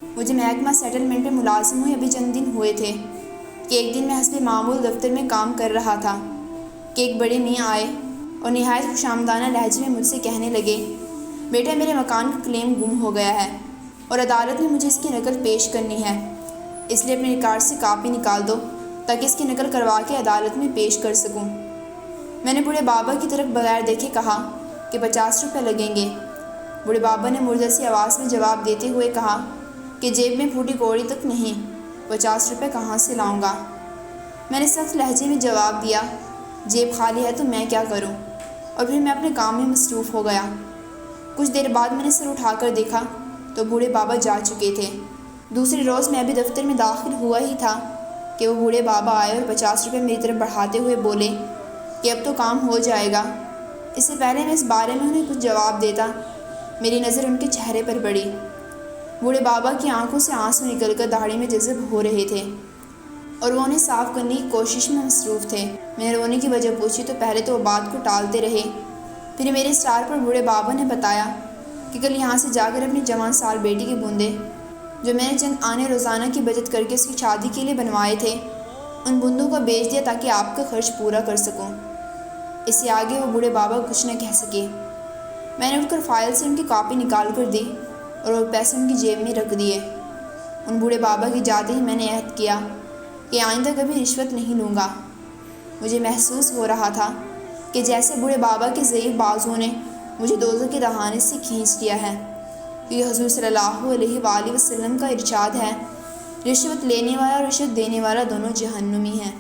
مجھے محکمہ سیٹلمنٹ میں ملازم ہوئے ابھی چند دن ہوئے تھے کہ ایک دن میں حسب معمول دفتر میں کام کر رہا تھا کہ ایک بڑے میاں آئے اور نہایت خوشامدانہ لہجے میں مجھ سے کہنے لگے، بیٹا میرے مکان کا کلیم گم ہو گیا ہے اور عدالت میں مجھے اس کی نقل پیش کرنی ہے، اس لیے اپنے ریکارڈ سے کاپی نکال دو تاکہ اس کی نقل کروا کے عدالت میں پیش کر سکوں۔ میں نے بوڑھے بابا کی طرف بغیر دیکھے کہا کہ 50 روپے لگیں گے۔ بوڑھے بابا نے مردہ سی آواز میں جواب دیتے ہوئے کہا کہ جیب میں پھوٹی کوڑی تک نہیں، 50 روپے کہاں سے لاؤں گا؟ میں نے سخت لہجے میں جواب دیا، جیب خالی ہے تو میں کیا کروں؟ اور پھر میں اپنے کام میں مصروف ہو گیا۔ کچھ دیر بعد میں نے سر اٹھا کر دیکھا تو بوڑھے بابا جا چکے تھے۔ دوسرے روز میں ابھی دفتر میں داخل ہوا ہی تھا کہ وہ بوڑھے بابا آئے اور 50 روپے میری طرف بڑھاتے ہوئے بولے کہ اب تو کام ہو جائے گا۔ اس سے پہلے میں اس بارے میں انہیں کچھ جواب دیتا، میری نظر ان کے چہرے پر پڑی۔ بوڑھے بابا کی آنکھوں سے آنسو نکل کر داڑھی میں جذب ہو رہے تھے اور وہ انہیں صاف کرنے کی کوشش میں مصروف تھے۔ میں نے رونے کی وجہ پوچھی تو پہلے تو وہ بات کو ٹالتے رہے، پھر میرے اصرار پر بوڑھے بابا نے بتایا کہ کل یہاں سے جا کر اپنی جوان سال بیٹی کے بوندے، جو میں نے چند آنے روزانہ کی بچت کر کے اس کی شادی کے لیے بنوائے تھے، ان بوندوں کو بیچ دیا تاکہ آپ کا خرچ پورا کر سکوں۔ اس سے آگے وہ بوڑھے بابا کچھ نہ کہہ سکے۔ میں نے اٹھ کر فائل سے ان کی کاپی نکال کر دی اور وہ پیسے ان کی جیب میں رکھ دیے۔ ان بوڑھے بابا کی جاتے ہی میں نے عہد کیا کہ آئندہ کبھی رشوت نہیں لوں گا۔ مجھے محسوس ہو رہا تھا کہ جیسے بوڑھے بابا کے ضعیف بازوؤں نے مجھے دوزخ کے دہانے سے کھینچ لیا ہے، کیونکہ حضور صلی اللہ علیہ وآلہ وسلم کا ارشاد ہے، رشوت لینے والا اور رشوت دینے والا دونوں جہنمی ہیں۔